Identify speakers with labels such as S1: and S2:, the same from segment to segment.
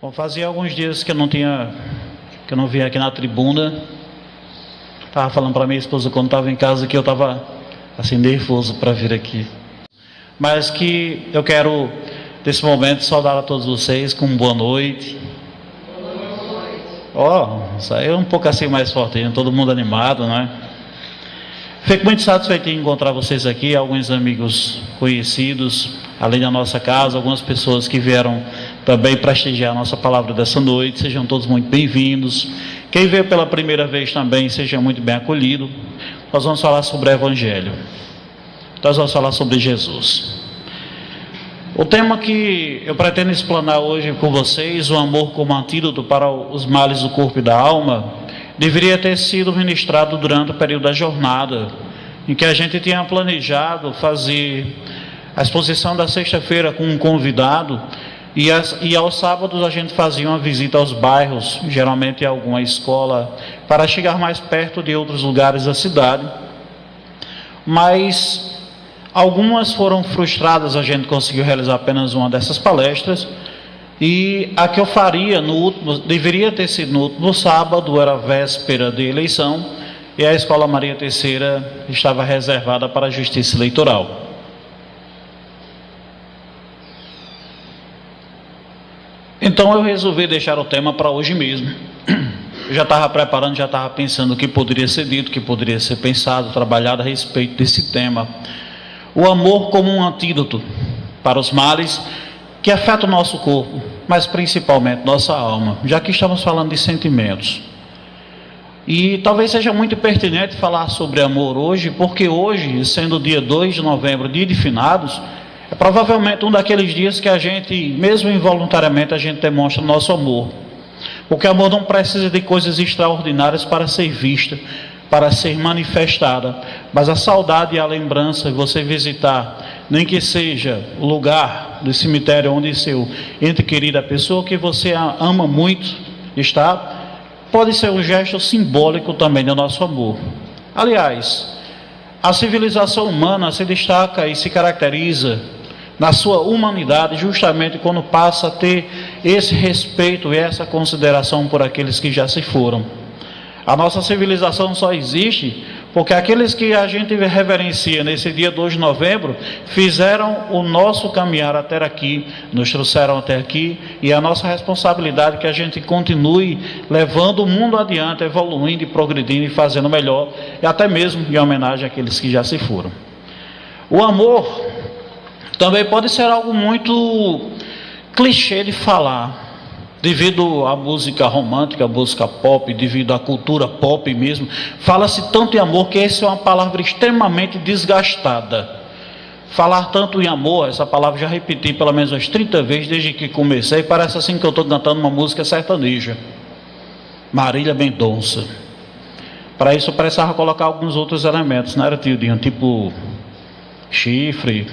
S1: Bom, fazia alguns dias que eu não vinha aqui na tribuna. Estava falando para minha esposa quando estava em casa que eu estava assim nervoso para vir aqui. Mas que eu quero, nesse momento, saudar a todos vocês com boa noite. Isso aí é um pouco assim mais forte, todo mundo animado, né? Fico muito satisfeito em encontrar vocês aqui, alguns amigos conhecidos, além da nossa casa, algumas pessoas que vieram também prestigiar a nossa palavra dessa noite. Sejam todos muito bem-vindos. Quem veio pela primeira vez também, seja muito bem acolhido. Nós vamos falar sobre o Evangelho. Nós vamos falar sobre Jesus. O tema que eu pretendo explanar hoje com vocês, o amor como antídoto para os males do corpo e da alma, deveria ter sido ministrado durante o período da jornada, em que a gente tinha planejado fazer a exposição da sexta-feira com um convidado, e aos sábados a gente fazia uma visita aos bairros, geralmente a alguma escola, para chegar mais perto de outros lugares da cidade. Mas algumas foram frustradas, a gente conseguiu realizar apenas uma dessas palestras. E a que eu faria deveria ter sido no último sábado, era véspera de eleição, e a Escola Maria Terceira estava reservada para a Justiça Eleitoral. Então eu resolvi deixar o tema para hoje mesmo. Eu já estava preparando, já estava pensando o que poderia ser dito, o que poderia ser pensado, trabalhado a respeito desse tema. O amor como um antídoto para os males que afetam o nosso corpo, mas principalmente nossa alma, já que estamos falando de sentimentos. E talvez seja muito pertinente falar sobre amor hoje, porque hoje, sendo o dia 2 de novembro, dia de finados, é provavelmente um daqueles dias que a gente, mesmo involuntariamente, a gente demonstra nosso amor. Porque amor não precisa de coisas extraordinárias para ser vista, para ser manifestada, mas a saudade e a lembrança de você visitar, nem que seja o lugar do cemitério onde seu ente querido, a pessoa que você ama muito está, pode ser um gesto simbólico também do nosso amor. Aliás, a civilização humana se destaca e se caracteriza na sua humanidade justamente quando passa a ter esse respeito e essa consideração por aqueles que já se foram. A nossa civilização só existe porque aqueles que a gente reverencia nesse dia 2 de novembro fizeram o nosso caminhar até aqui, nos trouxeram até aqui, e a nossa responsabilidade é que a gente continue levando o mundo adiante, evoluindo e progredindo e fazendo melhor, e até mesmo em homenagem àqueles que já se foram. O amor também pode ser algo muito clichê de falar, devido à música romântica, à música pop, devido à cultura pop mesmo. Fala-se tanto em amor que essa é uma palavra extremamente desgastada. Falar tanto em amor, essa palavra já repeti pelo menos umas 30 vezes desde que comecei, parece assim que eu estou cantando uma música sertaneja. Marília Mendonça. Para isso eu precisava colocar alguns outros elementos, não era, Tildinho? Tipo chifre.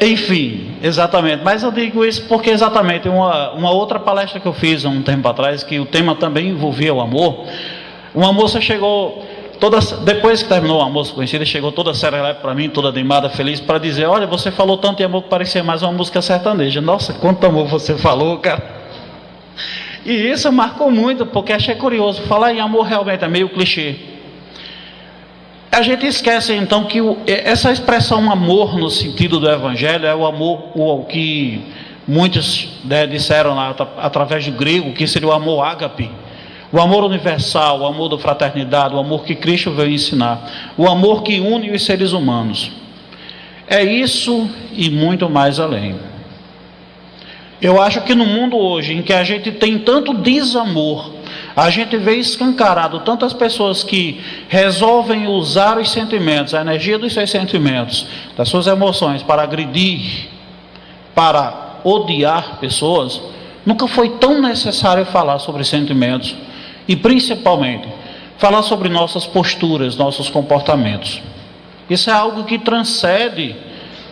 S1: Enfim, exatamente, mas eu digo isso porque exatamente uma outra palestra que eu fiz há um tempo atrás, que o tema também envolvia o amor. Uma moça chegou, depois que terminou o almoço conhecida, chegou toda serelepe para mim, toda animada, feliz, para dizer: olha, você falou tanto de amor que parecia mais uma música sertaneja. Nossa, quanto amor você falou, cara. E isso marcou muito, porque achei curioso. Falar em amor realmente é meio clichê. A gente esquece então que essa expressão amor no sentido do Evangelho é o amor, o que muitos disseram lá através do grego, que seria o amor ágape, o amor universal, o amor da fraternidade, o amor que Cristo veio ensinar, o amor que une os seres humanos. É isso e muito mais além. Eu acho que no mundo hoje, em que a gente tem tanto desamor, a gente vê escancarado tantas pessoas que resolvem usar os sentimentos, a energia dos seus sentimentos, das suas emoções, para agredir, para odiar pessoas. Nunca foi tão necessário falar sobre sentimentos e, principalmente, falar sobre nossas posturas, nossos comportamentos. Isso é algo que transcende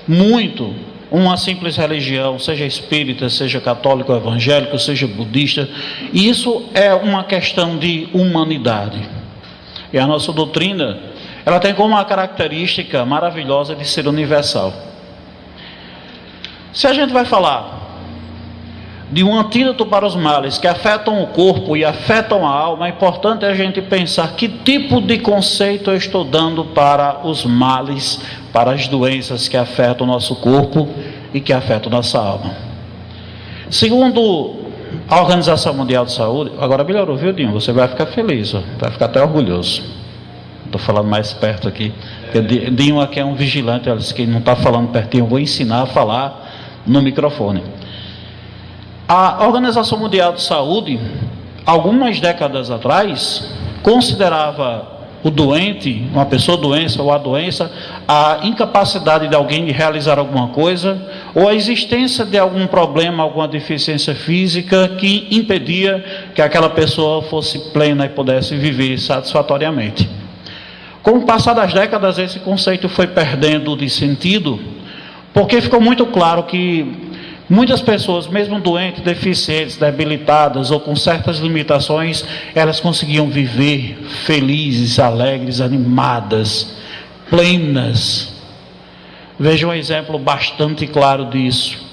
S1: muito uma simples religião, seja espírita, seja católico, evangélico, seja budista. Isso é uma questão de humanidade. E a nossa doutrina, ela tem como uma característica maravilhosa de ser universal. Se a gente vai falar de um antídoto para os males que afetam o corpo e afetam a alma, é importante a gente pensar que tipo de conceito eu estou dando para os males, para as doenças que afetam o nosso corpo e que afetam nossa alma. Segundo a Organização Mundial de Saúde, agora melhorou, viu, Dinho? Você vai ficar feliz, vai ficar até orgulhoso. Estou falando mais perto aqui, porque Dinho aqui é um vigilante, ele disse que não está falando pertinho, eu vou ensinar a falar no microfone. A Organização Mundial de Saúde, algumas décadas atrás, considerava o doente, uma pessoa doente ou a doença, a incapacidade de alguém de realizar alguma coisa, ou a existência de algum problema, alguma deficiência física que impedia que aquela pessoa fosse plena e pudesse viver satisfatoriamente. Com o passar das décadas, esse conceito foi perdendo de sentido, porque ficou muito claro que muitas pessoas, mesmo doentes, deficientes, debilitadas ou com certas limitações, elas conseguiam viver felizes, alegres, animadas, plenas. Veja um exemplo bastante claro disso.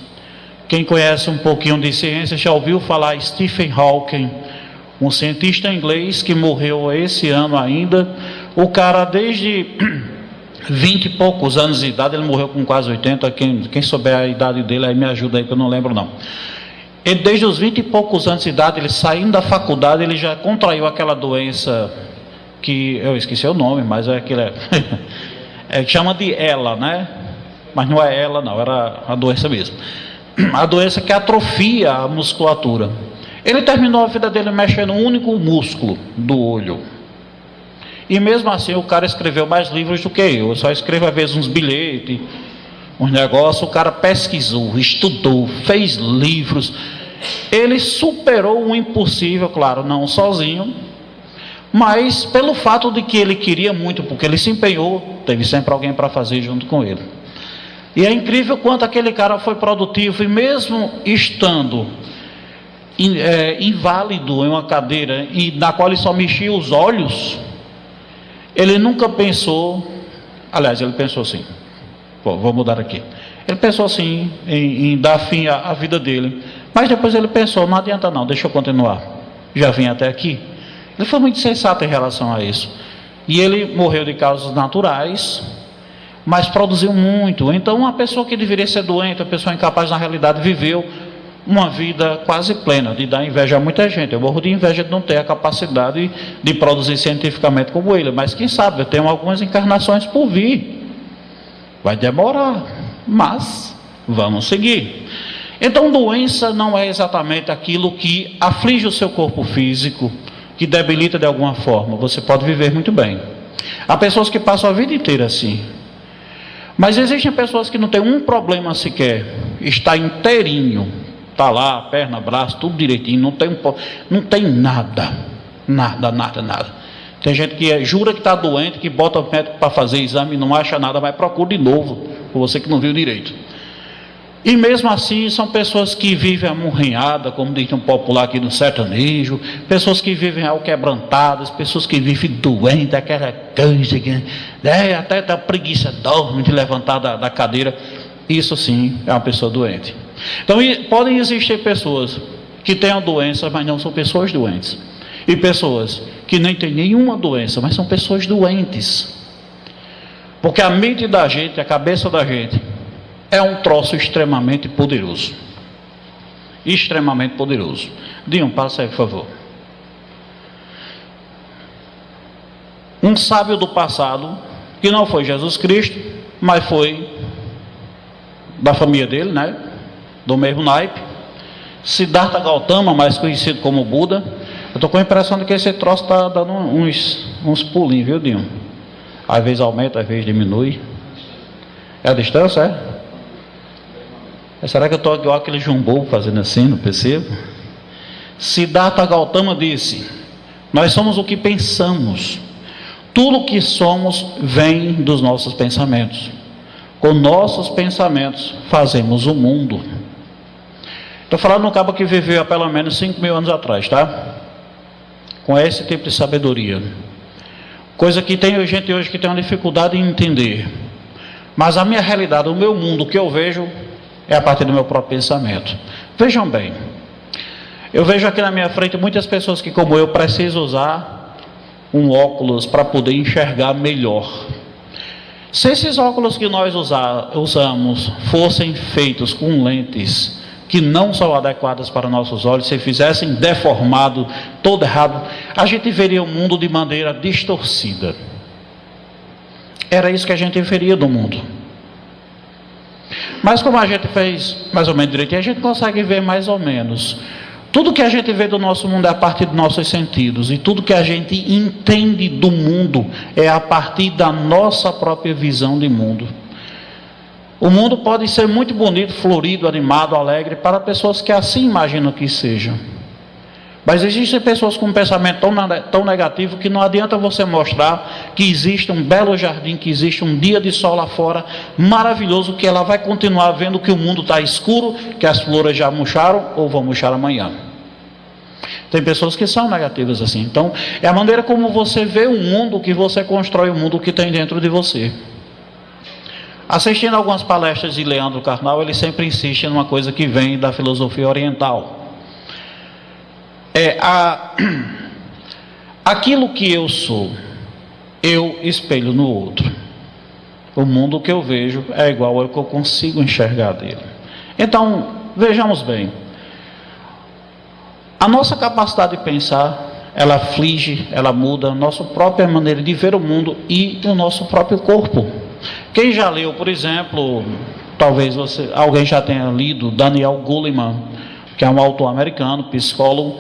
S1: Quem conhece um pouquinho de ciência já ouviu falar Stephen Hawking, um cientista inglês que morreu esse ano ainda. O cara, desde 20 e poucos anos de idade, ele morreu com quase 80, quem souber a idade dele aí me ajuda aí, que eu não lembro não. Ele, desde os 20 e poucos anos de idade, ele saindo da faculdade, ele já contraiu aquela doença que, eu esqueci o nome, mas é aquilo, chama de ELA, né? Mas não é ELA não, era a doença mesmo. A doença que atrofia a musculatura. Ele terminou a vida dele mexendo um único músculo do olho. E mesmo assim o cara escreveu mais livros do que eu só escrevo às vezes uns bilhetes, uns negócios. O cara pesquisou, estudou, fez livros. Ele superou o impossível, claro, não sozinho, mas pelo fato de que ele queria muito, porque ele se empenhou, teve sempre alguém para fazer junto com ele. E é incrível quanto aquele cara foi produtivo, e mesmo estando inválido em uma cadeira, e na qual ele só mexia os olhos, ele nunca pensou, aliás, ele pensou assim, vou mudar aqui, ele pensou assim, em dar fim à vida dele, mas depois ele pensou, não adianta não, deixa eu continuar, já vim até aqui. Ele foi muito sensato em relação a isso, e ele morreu de causas naturais, mas produziu muito. Então uma pessoa que deveria ser doente, uma pessoa incapaz, na realidade viveu uma vida quase plena, de dar inveja a muita gente. Eu morro de inveja de não ter a capacidade de produzir cientificamente como ele, mas quem sabe, eu tenho algumas encarnações por vir, vai demorar, mas vamos seguir. Então doença não é exatamente aquilo que aflige o seu corpo físico, que debilita de alguma forma. Você pode viver muito bem. Há pessoas que passam a vida inteira assim, mas existem pessoas que não têm um problema sequer, está inteirinho, está lá, perna, braço, tudo direitinho, não tem nada. Tem gente que jura que está doente, que bota o médico para fazer exame e não acha nada, mas procura de novo, por você que não viu direito. E mesmo assim são pessoas que vivem amurrinhada, como diz um popular aqui no sertanejo, pessoas que vivem alquebrantadas, pessoas que vivem doentes, aquela coisa que até a preguiça dorme de levantar da cadeira. Isso sim é uma pessoa doente. Então podem existir pessoas que têm a doença, mas não são pessoas doentes, e pessoas que nem têm nenhuma doença, mas são pessoas doentes, porque a mente da gente, a cabeça da gente é um troço extremamente poderoso. Extremamente poderoso. Dinho, passa aí, por favor. Um sábio do passado, que não foi Jesus Cristo, mas foi da família dele, né? Do mesmo naipe. Siddhartha Gautama, mais conhecido como Buda. Eu estou com a impressão de que esse troço está dando uns pulinhos, viu, Dinho? Às vezes aumenta, às vezes diminui. É a distância, é? Será que eu estou igual aquele jumbo fazendo assim, não percebo? Siddhartha Gautama disse: nós somos o que pensamos. Tudo o que somos vem dos nossos pensamentos. Com nossos pensamentos fazemos o mundo. Estou falando de um cabo que viveu há pelo menos 5.000 anos atrás, tá? Com esse tipo de sabedoria. Coisa que tem gente hoje que tem uma dificuldade em entender. Mas a minha realidade, o meu mundo, o que eu vejo, é a partir do meu próprio pensamento. Vejam bem, eu vejo aqui na minha frente muitas pessoas que, como eu, precisam usar um óculos para poder enxergar melhor. Se esses óculos que nós usamos fossem feitos com lentes que não são adequadas para nossos olhos, se fizessem deformado, todo errado, a gente veria o mundo de maneira distorcida. Era isso que a gente veria do mundo. Mas como a gente fez mais ou menos direitinho, a gente consegue ver mais ou menos. Tudo que a gente vê do nosso mundo é a partir dos nossos sentidos, e tudo que a gente entende do mundo é a partir da nossa própria visão de mundo. O mundo pode ser muito bonito, florido, animado, alegre, para pessoas que assim imaginam que seja. Mas existem pessoas com um pensamento tão negativo que não adianta você mostrar que existe um belo jardim, que existe um dia de sol lá fora, maravilhoso, que ela vai continuar vendo que o mundo está escuro, que as flores já murcharam ou vão murchar amanhã. Tem pessoas que são negativas assim. Então, é a maneira como você vê o mundo que você constrói o mundo que tem dentro de você. Assistindo algumas palestras de Leandro Carnal, ele sempre insiste numa coisa que vem da filosofia oriental. Aquilo que eu sou, eu espelho no outro. O mundo que eu vejo é igual ao que eu consigo enxergar dele. Então, vejamos bem. A nossa capacidade de pensar, ela aflige, ela muda a nossa própria maneira de ver o mundo e o nosso próprio corpo. Quem já leu, por exemplo, talvez alguém já tenha lido Daniel Goleman, que é um autor americano, psicólogo,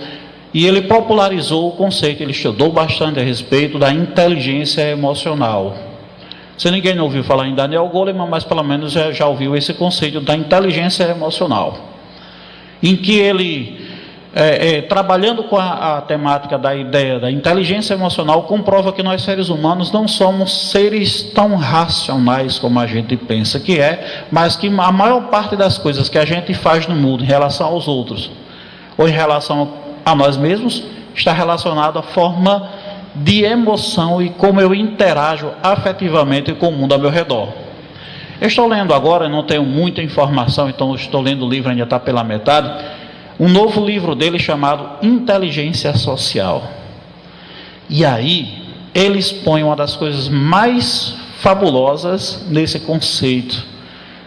S1: e ele popularizou o conceito, ele estudou bastante a respeito da inteligência emocional. Se ninguém não ouviu falar em Daniel Goleman, mas pelo menos já ouviu esse conceito da inteligência emocional, em que ele, trabalhando com a temática da ideia da inteligência emocional, comprova que nós seres humanos não somos seres tão racionais como a gente pensa que é, mas que a maior parte das coisas que a gente faz no mundo em relação aos outros, ou em relação a nós mesmos, está relacionado à forma de emoção e como eu interajo afetivamente com o mundo ao meu redor. Eu estou lendo agora, não tenho muita informação, então estou lendo o livro, ainda está pela metade, um novo livro dele chamado Inteligência Social. E aí, ele expõe uma das coisas mais fabulosas nesse conceito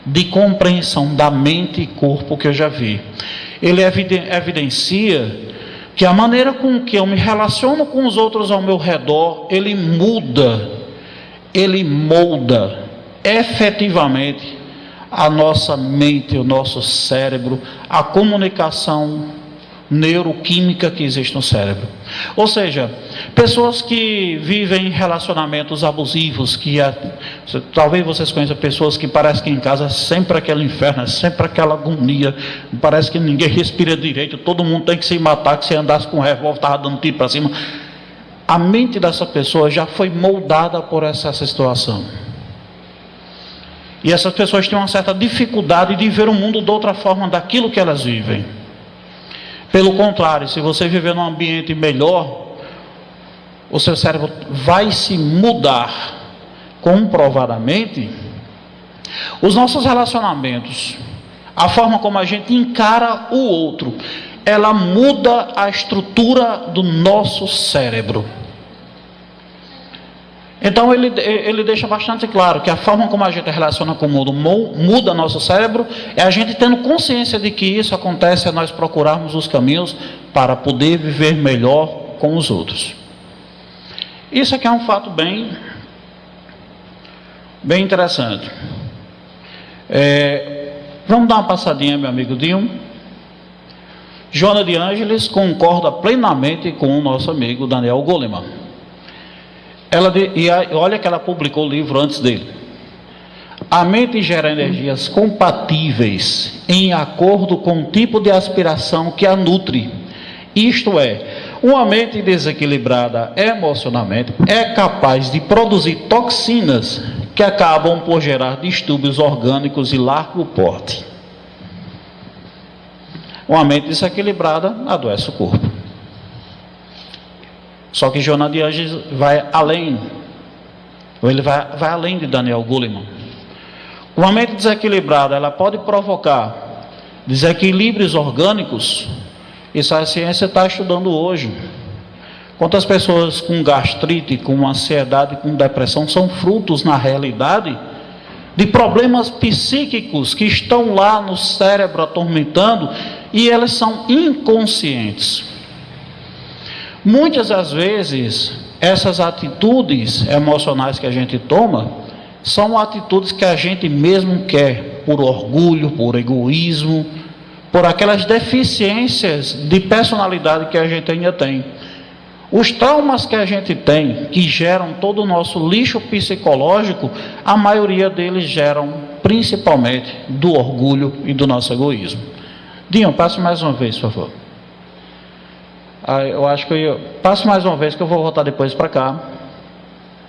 S1: de compreensão da mente e corpo que eu já vi. Ele evidencia que a maneira com que eu me relaciono com os outros ao meu redor, ele muda, ele molda efetivamente a nossa mente, o nosso cérebro, a comunicação neuroquímica que existe no cérebro. Ou seja, pessoas que vivem relacionamentos abusivos, talvez vocês conheçam pessoas que parece que em casa é sempre aquele inferno, é sempre aquela agonia, parece que ninguém respira direito, todo mundo tem que se matar, que se andasse com um revólver, estava dando tiro para cima. A mente dessa pessoa já foi moldada por essa situação. E essas pessoas têm uma certa dificuldade de ver o mundo de outra forma daquilo que elas vivem. Pelo contrário, se você viver num ambiente melhor, o seu cérebro vai se mudar comprovadamente. Os nossos relacionamentos, a forma como a gente encara o outro, ela muda a estrutura do nosso cérebro. Então ele deixa bastante claro que a forma como a gente relaciona com o mundo muda nosso cérebro, é a gente tendo consciência de que isso acontece, é nós procurarmos os caminhos para poder viver melhor com os outros. Isso aqui é um fato bem interessante. Vamos dar uma passadinha, meu amigo Dinho. Joana de Ângeles concorda plenamente com o nosso amigo Daniel Goleman. Olha que ela publicou o livro antes dele. A mente gera energias compatíveis em acordo com o tipo de aspiração que a nutre. Isto é, uma mente desequilibrada emocionalmente é capaz de produzir toxinas que acabam por gerar distúrbios orgânicos de largo porte. Uma mente desequilibrada adoece o corpo. Só que Joana de Ângeles vai além. Ele vai além de Daniel Goleman. Uma mente desequilibrada, ela pode provocar desequilíbrios orgânicos. Isso a ciência está estudando hoje. Quantas pessoas com gastrite, com ansiedade, com depressão são frutos, na realidade, de problemas psíquicos que estão lá no cérebro atormentando e elas são inconscientes. Muitas das vezes, essas atitudes emocionais que a gente toma são atitudes que a gente mesmo quer, por orgulho, por egoísmo, por aquelas deficiências de personalidade que a gente ainda tem. Os traumas que a gente tem, que geram todo o nosso lixo psicológico, a maioria deles geram principalmente do orgulho e do nosso egoísmo. Dinho, passe mais uma vez, por favor. Eu acho que passo mais uma vez que eu vou voltar depois para cá.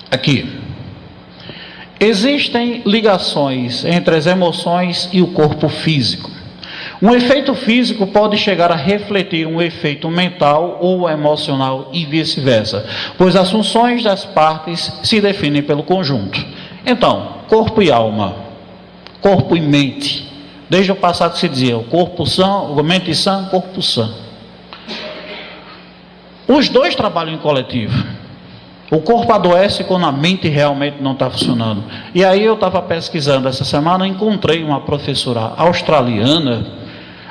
S1: Aqui. Existem ligações entre as emoções e o corpo físico. Um efeito físico pode chegar a refletir um efeito mental ou emocional e vice-versa, pois as funções das partes se definem pelo conjunto. Então, corpo e alma, corpo e mente. Desde o passado se dizia, o corpo sã, a mente sã, corpo sã. Os dois trabalham em coletivo. O corpo adoece quando a mente realmente não está funcionando. E aí eu estava pesquisando essa semana, encontrei uma professora australiana,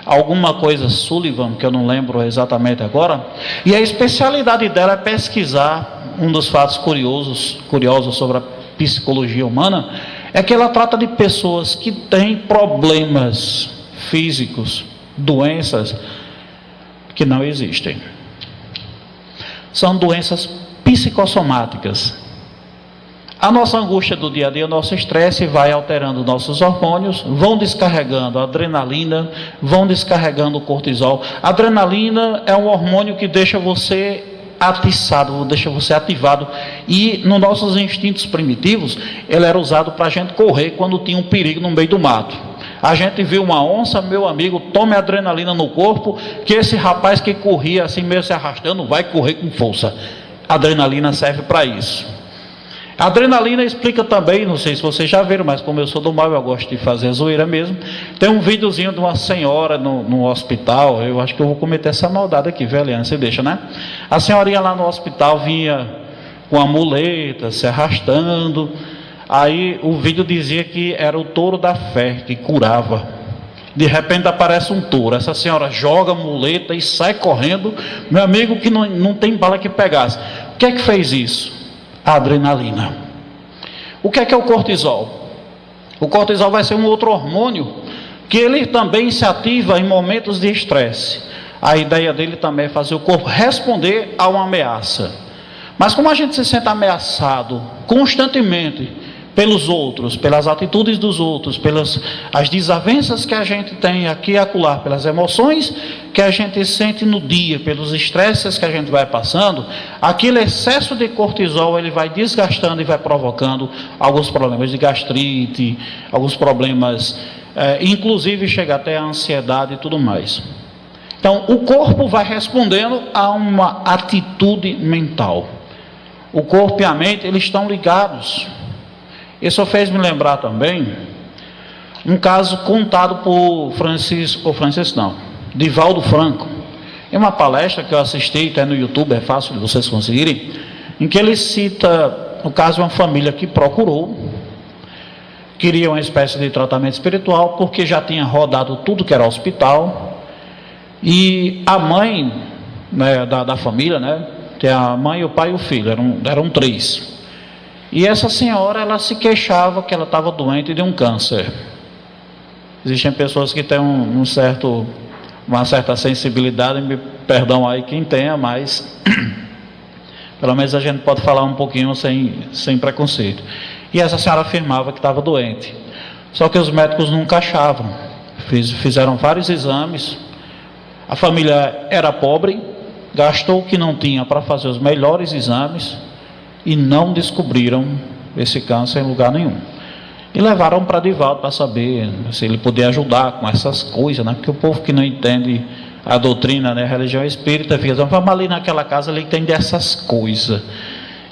S1: alguma coisa Sullivan, que eu não lembro exatamente agora, e a especialidade dela é pesquisar um dos fatos curiosos sobre a psicologia humana, é que ela trata de pessoas que têm problemas físicos, doenças que não existem. São doenças psicossomáticas. A nossa angústia do dia a dia, o nosso estresse vai alterando nossos hormônios, vão descarregando a adrenalina, vão descarregando o cortisol. A adrenalina é um hormônio que deixa você atiçado, deixa você ativado. E nos nossos instintos primitivos, ele era usado para a gente correr quando tinha um perigo no meio do mato. A gente viu uma onça, meu amigo, tome adrenalina no corpo, que esse rapaz que corria assim meio se arrastando, vai correr com força. A adrenalina serve para isso. A adrenalina explica também, não sei se vocês já viram, mas como eu sou do mal, eu gosto de fazer zoeira mesmo. Tem um videozinho de uma senhora no hospital, eu acho que eu vou cometer essa maldade aqui, velha, você deixa, né? A senhorinha lá no hospital vinha com a muleta, se arrastando. Aí o vídeo dizia que era o touro da fé, que curava. De repente aparece um touro, essa senhora joga a muleta e sai correndo. Meu amigo, que não tem bala que pegasse. O que é que fez isso? A adrenalina. O que é o cortisol? O cortisol vai ser um outro hormônio que ele também se ativa em momentos de estresse. A ideia dele também é fazer o corpo responder a uma ameaça. Mas como a gente se sente ameaçado constantemente pelos outros, pelas atitudes dos outros, pelas as desavenças que a gente tem aqui e acolá, pelas emoções que a gente sente no dia, pelos estresses que a gente vai passando, aquele excesso de cortisol ele vai desgastando e vai provocando alguns problemas de gastrite, alguns problemas, inclusive chega até a ansiedade e tudo mais. Então, o corpo vai respondendo a uma atitude mental. O corpo e a mente, eles estão ligados. Isso fez me lembrar também um caso contado por Divaldo Franco. É uma palestra que eu assisti, até no YouTube, é fácil de vocês conseguirem, em que ele cita o caso de uma família que queria uma espécie de tratamento espiritual, porque já tinha rodado tudo que era hospital, e a mãe, né, da família, né, tem a mãe, o pai e o filho, eram 3. E essa senhora, ela se queixava que ela estava doente de um câncer. Existem pessoas que têm uma certa sensibilidade, me perdão aí quem tenha, mas pelo menos a gente pode falar um pouquinho sem preconceito. E essa senhora afirmava que estava doente. Só que os médicos nunca achavam. Fizeram vários exames. A família era pobre, gastou o que não tinha para fazer os melhores exames e não descobriram esse câncer em lugar nenhum. E levaram para Divaldo para saber se ele podia ajudar com essas coisas, né? Porque o povo que não entende a doutrina, né, a religião espírita, fica dizendo, vamos ali naquela casa, ele entende essas coisas.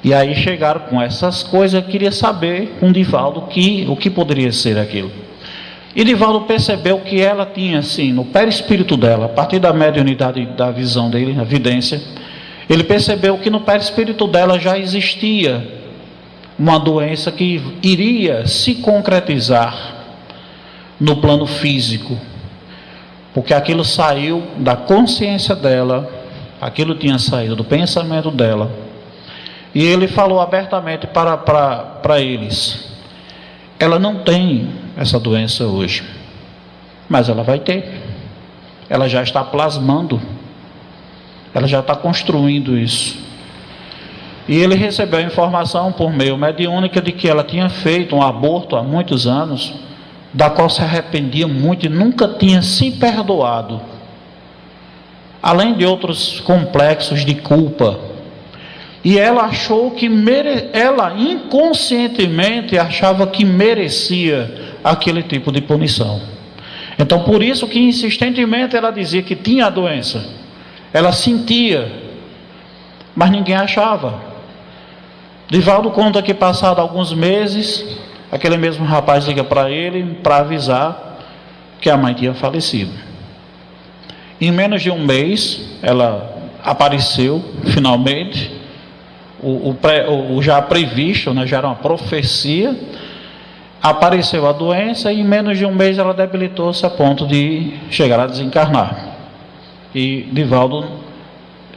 S1: E aí chegaram com essas coisas, eu queria saber com Divaldo o que poderia ser aquilo. E Divaldo percebeu que ela tinha assim, no perispírito dela, a partir da mediunidade da visão dele, a vidência, ele percebeu que no perispírito dela já existia uma doença que iria se concretizar no plano físico, porque aquilo saiu da consciência dela, aquilo tinha saído do pensamento dela. E ele falou abertamente para eles: ela não tem essa doença hoje, mas ela vai ter. Ela já está plasmando, ela já está construindo isso. E ele recebeu a informação por meio mediúnica de que ela tinha feito um aborto há muitos anos, da qual se arrependia muito e nunca tinha se perdoado, além de outros complexos de culpa. E ela achou que ela inconscientemente achava que merecia aquele tipo de punição. Então por isso que insistentemente ela dizia que tinha a doença. Ela sentia, mas ninguém achava. Divaldo conta que passado alguns meses, aquele mesmo rapaz liga para ele para avisar que a mãe tinha falecido. Em menos de um mês ela apareceu finalmente. O já previsto, né, já era uma profecia, apareceu a doença e em menos de um mês ela debilitou-se a ponto de chegar a desencarnar. E Divaldo,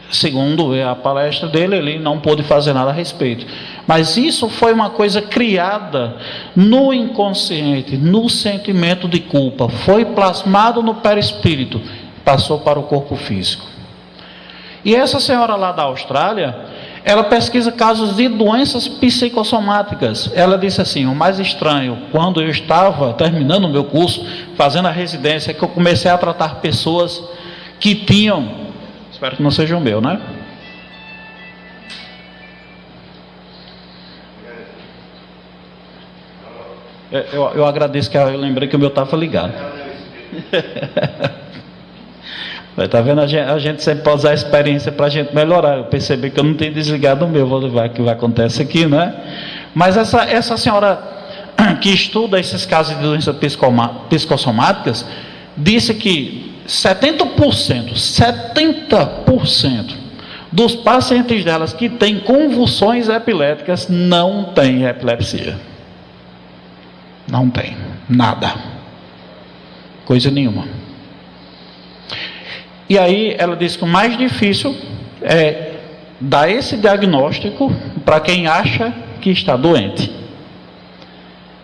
S1: segundo a palestra dele, ele não pôde fazer nada a respeito. Mas isso foi uma coisa criada no inconsciente, no sentimento de culpa, foi plasmado no perispírito, passou para o corpo físico. E essa senhora lá da Austrália, ela pesquisa casos de doenças psicossomáticas. Ela disse assim: o mais estranho, quando eu estava terminando o meu curso, fazendo a residência, é que eu comecei a tratar pessoas que tinham, espero que não seja o meu, né? Eu agradeço que eu lembrei que o meu estava ligado. Está vendo? A gente sempre pode usar a experiência para a gente melhorar. Eu percebi que eu não tenho desligado o meu, vou levar que vai acontecer aqui, né? Mas essa senhora que estuda esses casos de doenças psicossomáticas disse que 70% dos pacientes delas que têm convulsões epiléticas não têm epilepsia. Não tem nada, coisa nenhuma. E aí ela diz que o mais difícil é dar esse diagnóstico para quem acha que está doente.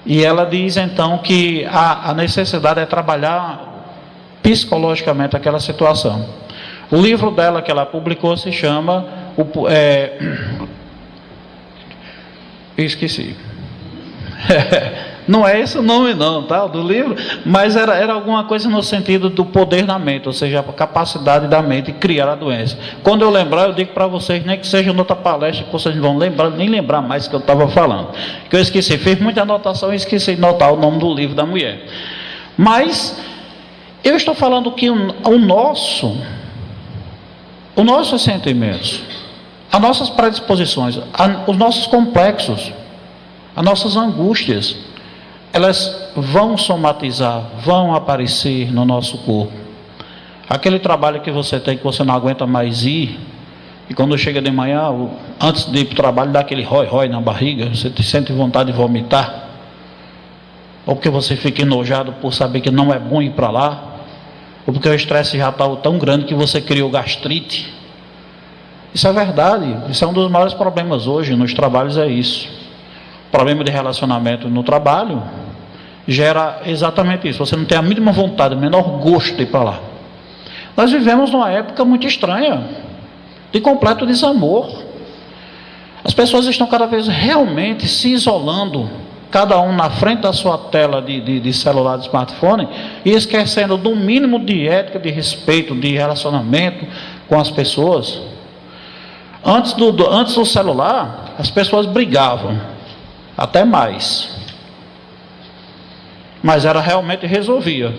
S1: E ela diz então que a necessidade é trabalhar psicologicamente aquela situação. O livro dela que ela publicou se chama esqueci. Não é esse o nome não, tá? Do livro, mas era alguma coisa no sentido do poder da mente, ou seja, a capacidade da mente de criar a doença. Quando eu lembrar, eu digo para vocês, nem que seja em outra palestra, que vocês não vão lembrar, nem lembrar mais que eu estava falando. Que eu esqueci, fiz muita anotação e esqueci de notar o nome do livro da mulher. Mas eu estou falando que os nossos sentimentos, as nossas predisposições, os nossos complexos, as nossas angústias, elas vão somatizar, vão aparecer no nosso corpo. Aquele trabalho que você tem, que você não aguenta mais ir, e quando chega de manhã, antes de ir para o trabalho, dá aquele rói-rói na barriga, você sente vontade de vomitar, ou porque você fica enojado por saber que não é bom ir para lá, ou porque o estresse já está tão grande que você criou gastrite. Isso é verdade, isso é um dos maiores problemas hoje nos trabalhos, é isso. Problema de relacionamento no trabalho gera exatamente isso. Você não tem a mínima vontade, o menor gosto de ir para lá. Nós vivemos numa época muito estranha, de completo desamor. As pessoas estão cada vez realmente se isolando, cada um na frente da sua tela de celular, de smartphone, e esquecendo do mínimo de ética, de respeito, de relacionamento com as pessoas. Antes do celular, as pessoas brigavam, até mais, mas ela realmente resolvia.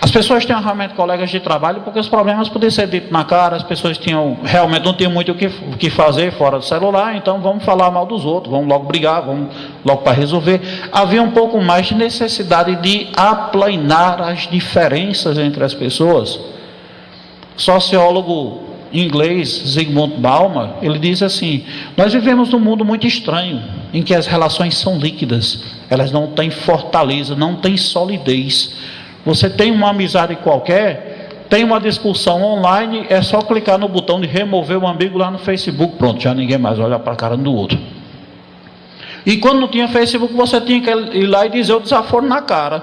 S1: As pessoas tinham realmente colegas de trabalho porque os problemas podiam ser ditos na cara, as pessoas realmente não tinham muito o que fazer fora do celular, então vamos falar mal dos outros, vamos logo brigar, vamos logo para resolver. Havia um pouco mais de necessidade de aplanar as diferenças entre as pessoas. Sociólogo inglês Zygmunt Bauman, ele diz assim: nós vivemos num mundo muito estranho, em que as relações são líquidas, elas não têm fortaleza, não têm solidez. Você tem uma amizade qualquer, tem uma discussão online, é só clicar no botão de remover o amigo lá no Facebook, pronto, já ninguém mais olha para a cara do outro. E quando não tinha Facebook, você tinha que ir lá e dizer o desaforo na cara,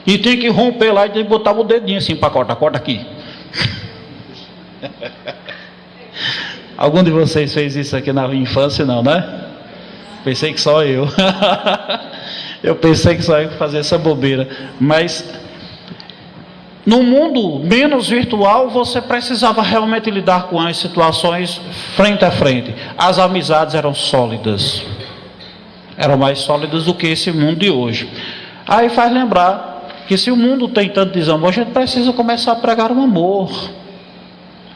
S1: e tinha que romper lá e botar o dedinho assim para corta aqui. Algum de vocês fez isso aqui na infância? Não, né? Pensei que só eu. Eu pensei que só eu fazia essa bobeira. Mas no mundo menos virtual, você precisava realmente lidar com as situações frente a frente. As amizades eram sólidas. Eram mais sólidas do que esse mundo de hoje. Aí faz lembrar que se o mundo tem tanto desamor, a gente precisa começar a pregar o amor.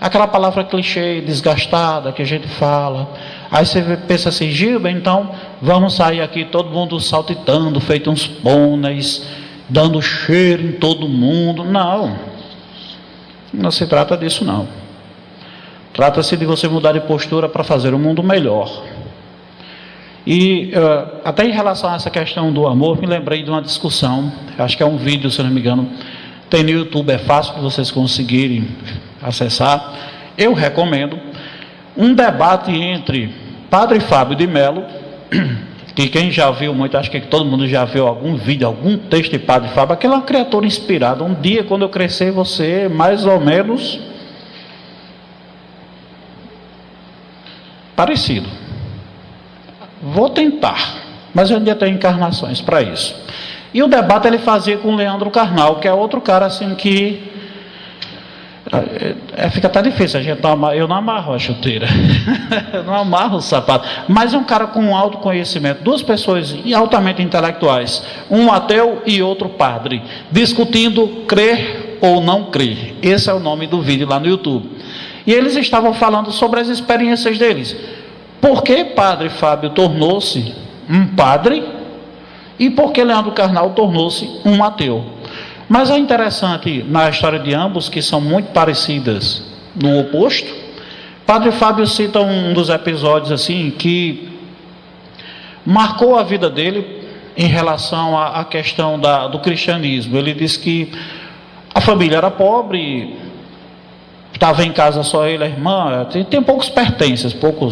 S1: Aquela palavra clichê, desgastada, que a gente fala. Aí você pensa assim: Gilber, então vamos sair aqui todo mundo saltitando, feito uns pôneis, dando cheiro em todo mundo. Não, não se trata disso não. Trata-se de você mudar de postura para fazer um mundo melhor. E até em relação a essa questão do amor, me lembrei de uma discussão, acho que é um vídeo, se não me engano, tem no YouTube, é fácil de vocês conseguirem acessar. Eu recomendo um debate entre Padre Fábio de Mello, que quem já viu muito, acho que todo mundo já viu algum vídeo, algum texto de Padre Fábio. Aquela é uma criatura inspirada. Um dia, quando eu crescer, você mais ou menos parecido. Vou tentar, mas eu ainda tenho encarnações para isso. E o debate ele fazia com o Leandro Carnal, que é outro cara assim que fica até difícil, eu não amarro a chuteira, eu não amarro o sapato, mas é um cara com alto conhecimento, duas pessoas altamente intelectuais, um ateu e outro padre, discutindo crer ou não crer. Esse é o nome do vídeo lá no YouTube. E eles estavam falando sobre as experiências deles. Por que Padre Fábio tornou-se um padre e por que Leandro Carnal tornou-se um ateu? Mas é interessante na história de ambos, que são muito parecidas no oposto. Padre Fábio cita um dos episódios assim que marcou a vida dele em relação à questão do cristianismo. Ele diz que a família era pobre, estava em casa só ele, a irmã, tem poucos pertences, pouco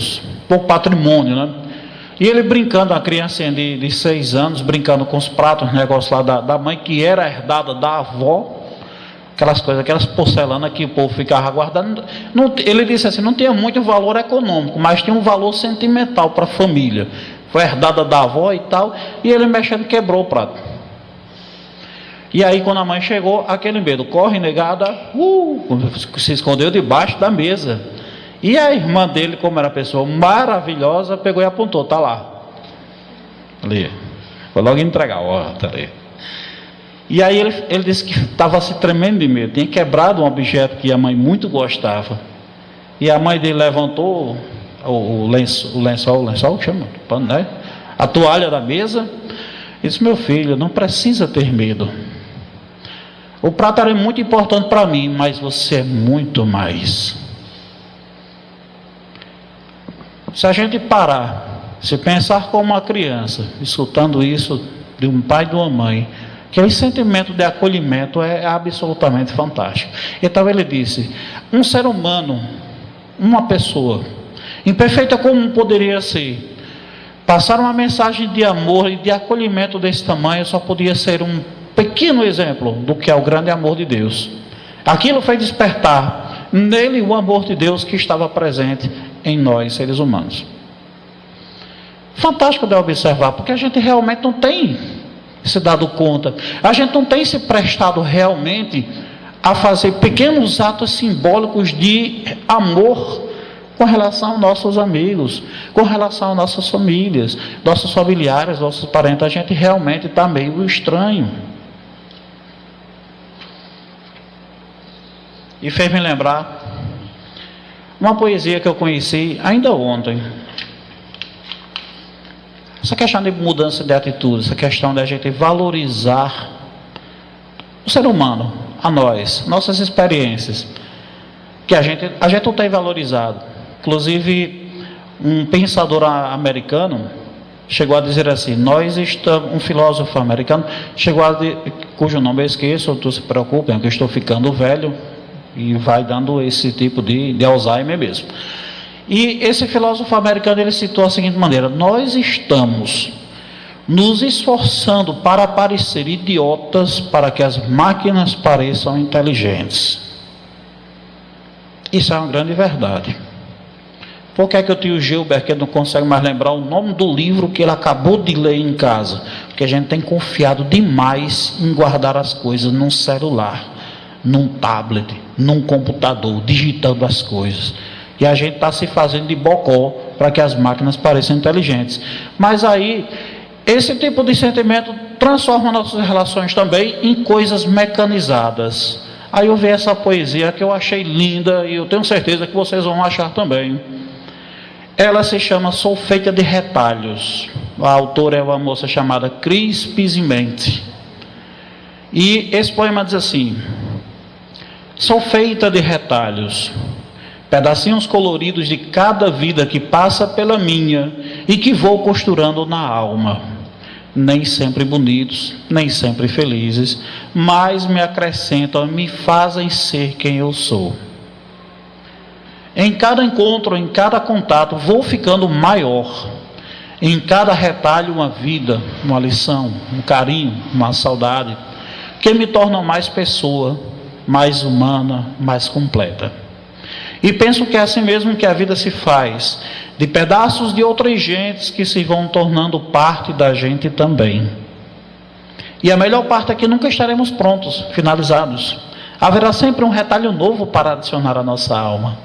S1: patrimônio, né? E ele brincando, uma criancinha de 6 anos, brincando com os pratos, negócio lá da mãe, que era herdada da avó, aquelas coisas, aquelas porcelanas que o povo ficava guardando. Ele disse assim, não tinha muito valor econômico, mas tinha um valor sentimental para a família. Foi herdada da avó e tal, e ele mexendo quebrou o prato. E aí quando a mãe chegou, aquele medo, corre negada, se escondeu debaixo da mesa. E a irmã dele, como era pessoa maravilhosa, pegou e apontou, está lá. Ali. Foi logo entregar, ó, tá ali. E aí ele disse que estava se tremendo de medo, tinha quebrado um objeto que a mãe muito gostava. E a mãe dele levantou o lençol, chama, né? A toalha da mesa, e disse, meu filho, não precisa ter medo. O prato era muito importante para mim, mas você é muito mais. Se a gente parar, se pensar como uma criança, escutando isso de um pai e de uma mãe, que esse sentimento de acolhimento é absolutamente fantástico. Então ele disse, um ser humano, uma pessoa, imperfeita como poderia ser, passar uma mensagem de amor e de acolhimento desse tamanho só podia ser um pequeno exemplo do que é o grande amor de Deus. Aquilo foi despertar nele o amor de Deus que estava presente em nós, seres humanos. Fantástico de observar, porque a gente realmente não tem se dado conta, a gente não tem se prestado realmente a fazer pequenos atos simbólicos de amor com relação aos nossos amigos, com relação às nossas famílias, nossos familiares, nossos parentes. A gente realmente está meio estranho. e fez me lembrar uma poesia que eu conheci ainda ontem. Essa questão de mudança de atitude, essa questão da gente valorizar o ser humano, a nós, nossas experiências, que a gente não tem valorizado. Inclusive, um pensador americano chegou a dizer assim, um filósofo americano, cujo nome eu esqueço, não se preocupem, porque eu estou ficando velho, e vai dando esse tipo de Alzheimer mesmo. E esse filósofo americano, ele citou a seguinte maneira: nós estamos nos esforçando para parecer idiotas para que as máquinas pareçam inteligentes. Isso é uma grande verdade. Por que é que o tio Gilbert que não consegue mais lembrar o nome do livro que ele acabou de ler em casa? Porque a gente tem confiado demais em guardar as coisas num celular, num tablet, num computador, digitando as coisas. E a gente está se fazendo de bocó para que as máquinas pareçam inteligentes. Mas aí, esse tipo de sentimento transforma nossas relações também em coisas mecanizadas. Aí eu vi essa poesia que eu achei linda e eu tenho certeza que vocês vão achar também. Ela se chama Sou Feita de Retalhos. A autora é uma moça chamada Cris Pizzimente. E esse poema diz assim: sou feita de retalhos, pedacinhos coloridos de cada vida que passa pela minha e que vou costurando na alma. Nem sempre bonitos, nem sempre felizes, mas me acrescentam, me fazem ser quem eu sou. Em cada encontro, em cada contato, vou ficando maior. Em cada retalho, uma vida, uma lição, um carinho, uma saudade, que me tornam mais pessoa, mais humana, mais completa. E penso que é assim mesmo que a vida se faz, de pedaços de outras gentes que se vão tornando parte da gente também. E a melhor parte é que nunca estaremos prontos, finalizados. Haverá sempre um retalho novo para adicionar à nossa alma.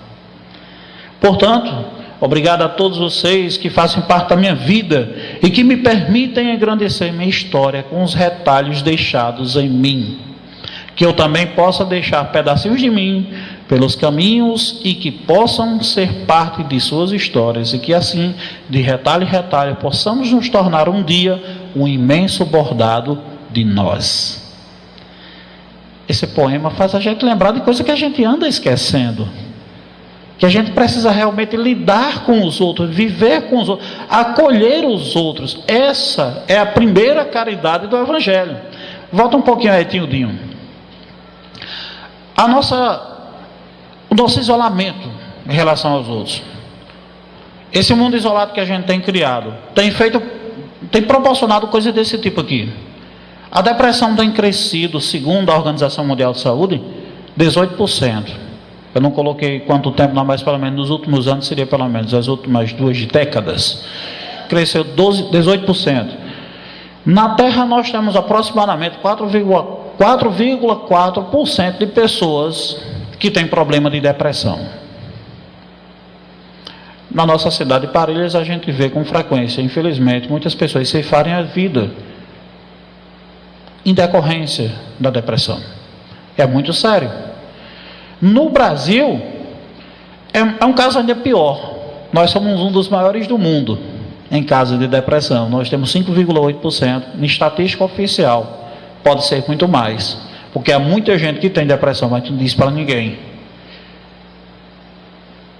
S1: Portanto, obrigado a todos vocês que fazem parte da minha vida e que me permitem engrandecer minha história com os retalhos deixados em mim. Que eu também possa deixar pedacinhos de mim pelos caminhos e que possam ser parte de suas histórias e que assim, de retalho em retalho, possamos nos tornar um dia um imenso bordado de nós. Esse poema faz a gente lembrar de coisas que a gente anda esquecendo, que a gente precisa realmente lidar com os outros, viver com os outros, acolher os outros. Essa é a primeira caridade do Evangelho. Volta um pouquinho aí, Dinho. O nosso isolamento em relação aos outros, esse mundo isolado que a gente tem criado, tem proporcionado coisas desse tipo aqui. A depressão tem crescido, segundo a Organização Mundial de Saúde, 18%. Eu não coloquei quanto tempo, não, mas pelo menos nos últimos anos seria pelo menos as últimas 2 décadas. Cresceu 18%. Na Terra nós temos aproximadamente 4,4% de pessoas que têm problema de depressão. Na nossa cidade de Parelhas a gente vê com frequência, infelizmente, muitas pessoas ceifarem a vida em decorrência da depressão. É muito sério. No Brasil é um caso ainda pior. Nós somos um dos maiores do mundo em casos de depressão. Nós temos 5,8% em estatística oficial. Pode ser muito mais, porque há muita gente que tem depressão, mas não diz para ninguém.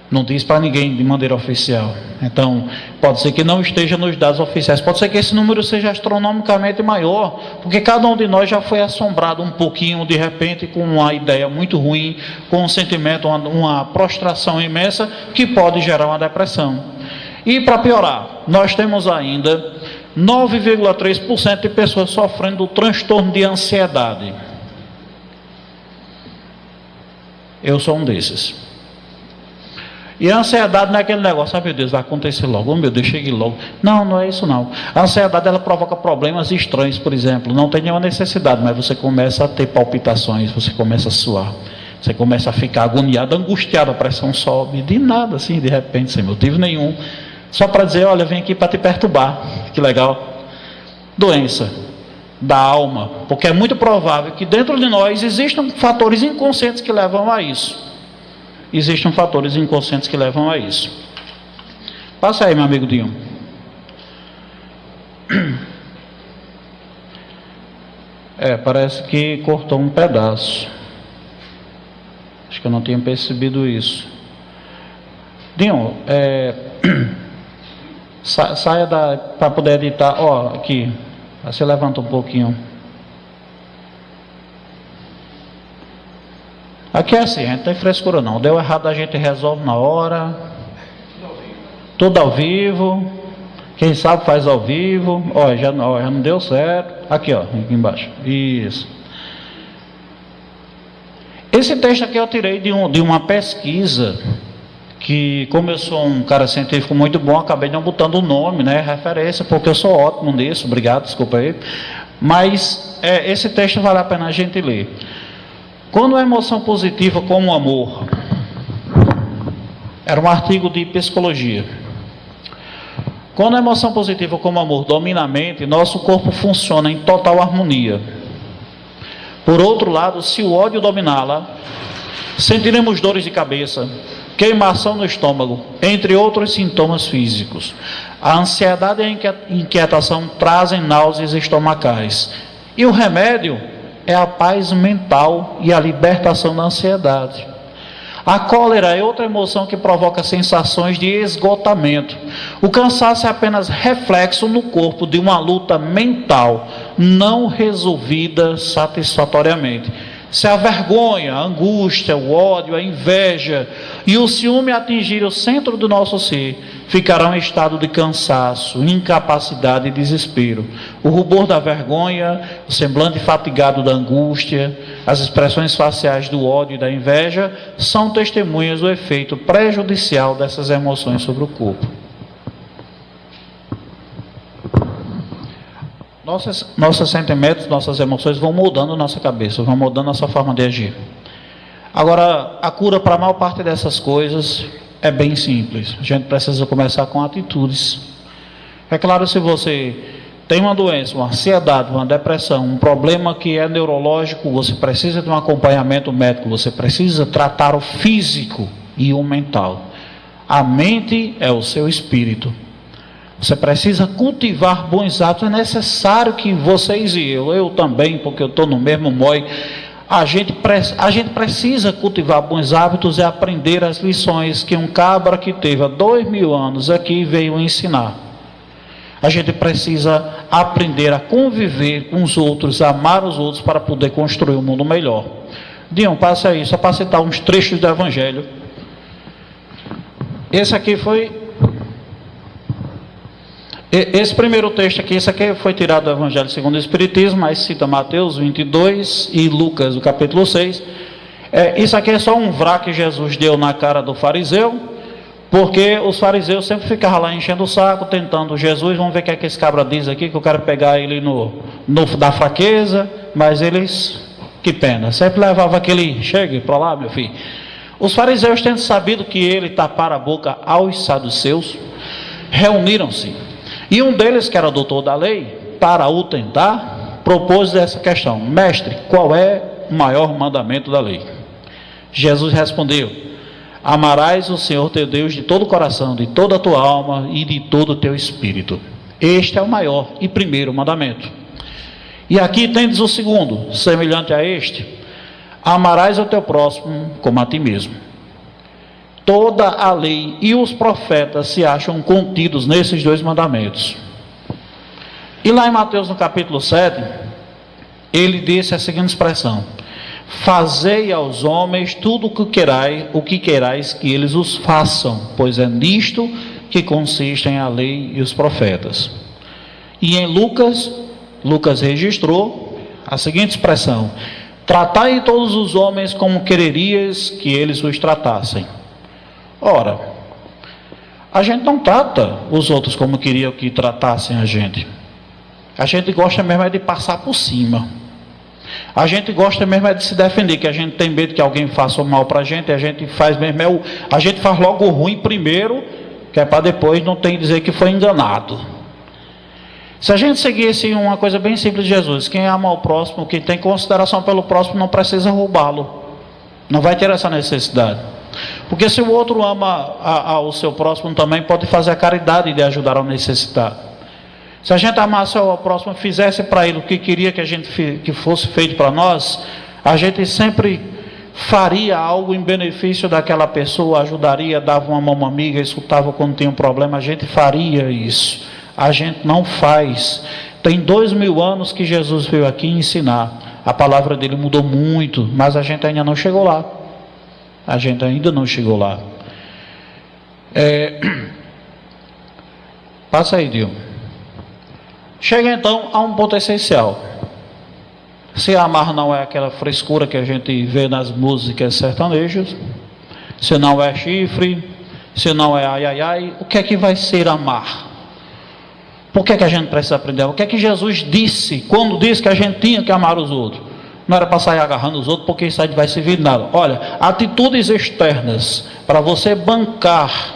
S1: Não diz para ninguém de maneira oficial. Então, pode ser que não esteja nos dados oficiais. Pode ser que esse número seja astronomicamente maior, porque cada um de nós já foi assombrado um pouquinho, de repente, com uma ideia muito ruim, com um sentimento, uma prostração imensa, que pode gerar uma depressão. E para piorar, nós temos ainda 9,3% de pessoas sofrendo do transtorno de ansiedade. Eu sou um desses. E a ansiedade não é aquele negócio, meu Deus, vai acontecer logo, oh meu Deus, chegue logo. Não, não é isso não. A ansiedade, ela provoca problemas estranhos, por exemplo. Não tem nenhuma necessidade, mas você começa a ter palpitações, você começa a suar, você começa a ficar agoniado, angustiado, a pressão sobe, de nada assim, de repente, sem motivo nenhum. Só para dizer, olha, vem aqui para te perturbar. Que legal. Doença. da alma, porque é muito provável que dentro de nós existam fatores inconscientes que levam a isso. Existem fatores inconscientes que levam a isso. Passa aí, meu amigo Dinho. Parece que cortou um pedaço. Acho que eu não tinha percebido isso. Dinho, saia para poder editar. Ó, aqui. Você levanta um pouquinho. Aqui é assim, a gente não tem frescura não. Deu errado, a gente resolve na hora. Tudo ao vivo. Quem sabe faz ao vivo. Ó, já não deu certo. Aqui, ó, aqui embaixo. Isso. Esse texto aqui eu tirei de uma pesquisa que, como eu sou um cara científico muito bom, acabei não botando o nome, né, referência, porque eu sou ótimo nisso, obrigado, desculpa aí, mas esse texto vale a pena a gente ler. Quando a emoção positiva como o amor, era um artigo de psicologia, quando a emoção positiva como o amor domina a mente, nosso corpo funciona em total harmonia. Por outro lado, se o ódio dominá-la, sentiremos dores de cabeça, queimação no estômago, entre outros sintomas físicos. A ansiedade e a inquietação trazem náuseas estomacais. E o remédio é a paz mental e a libertação da ansiedade. A cólera é outra emoção que provoca sensações de esgotamento. O cansaço é apenas reflexo no corpo de uma luta mental não resolvida satisfatoriamente. Se a vergonha, a angústia, o ódio, a inveja e o ciúme atingirem o centro do nosso ser, ficará em estado de cansaço, incapacidade e desespero. O rubor da vergonha, o semblante fatigado da angústia, as expressões faciais do ódio e da inveja são testemunhas do efeito prejudicial dessas emoções sobre o corpo. Nossos sentimentos, nossas emoções vão mudando nossa cabeça, vão mudando nossa forma de agir. Agora, a cura para a maior parte dessas coisas é bem simples. A gente precisa começar com atitudes. É claro, se você tem uma doença, uma ansiedade, uma depressão, um problema que é neurológico, você precisa de um acompanhamento médico, você precisa tratar o físico e o mental. A mente é o seu espírito. Você precisa cultivar bons hábitos. É necessário que vocês e eu também, porque eu estou no mesmo mói, a gente precisa cultivar bons hábitos e aprender as lições que um cabra que teve há 2000 anos aqui veio ensinar. A gente precisa aprender a conviver com os outros, amar os outros para poder construir um mundo melhor. Dinho, passa aí, só para citar uns trechos do Evangelho. Esse primeiro texto aqui, esse aqui foi tirado do Evangelho segundo o Espiritismo, mas cita Mateus 22 e Lucas, do capítulo 6. Isso aqui é só um vrá que Jesus deu na cara do fariseu, porque os fariseus sempre ficavam lá enchendo o saco, tentando Jesus, vamos ver o que é que esse cabra diz aqui, que eu quero pegar ele da fraqueza, mas eles, que pena, sempre levava aquele, chegue para lá, meu filho. Os fariseus, tendo sabido que ele tapara a boca aos saduceus, reuniram-se. E um deles, que era doutor da lei, para o tentar, propôs essa questão: mestre, qual é o maior mandamento da lei? Jesus respondeu: amarás o Senhor teu Deus de todo o coração, de toda a tua alma e de todo o teu espírito. Este é o maior e primeiro mandamento. E aqui tendes o segundo, semelhante a este: amarás o teu próximo como a ti mesmo. Toda a lei e os profetas se acham contidos nesses dois mandamentos. E lá em Mateus, no capítulo 7, ele disse a seguinte expressão: fazei aos homens tudo o que querais que eles os façam, pois é nisto que consistem a lei e os profetas. E em Lucas registrou a seguinte expressão: tratai todos os homens como quererias que eles os tratassem. Ora, a gente não trata os outros como queria que tratassem a gente. A gente gosta mesmo é de passar por cima. A gente gosta mesmo é de se defender, que a gente tem medo que alguém faça o mal para a gente faz mesmo a gente faz logo o ruim primeiro, que é para depois não ter que dizer que foi enganado. Se a gente seguisse uma coisa bem simples de Jesus, quem ama o próximo, quem tem consideração pelo próximo, não precisa roubá-lo. Não vai ter essa necessidade. Porque se o outro ama o seu próximo, também pode fazer a caridade de ajudar ao necessitado. Se a gente amasse ao próximo, fizesse para ele o que queria que fosse feito para nós, a gente sempre faria algo em benefício daquela pessoa, ajudaria, dava uma mão amiga, escutava quando tinha um problema, a gente faria isso. A gente não faz. Tem 2000 anos que Jesus veio aqui ensinar. A palavra dele mudou muito, mas a gente ainda não chegou lá. A gente ainda não chegou lá. Passa aí, Dio. Chega então a um ponto essencial. Se amar não é aquela frescura que a gente vê nas músicas sertanejas, se não é chifre, se não é ai ai ai, o que é que vai ser amar? Por que a gente precisa aprender? O que é que Jesus disse quando disse que a gente tinha que amar os outros? Não era para sair agarrando os outros, porque isso aí vai servir de nada. Olha, atitudes externas para você bancar,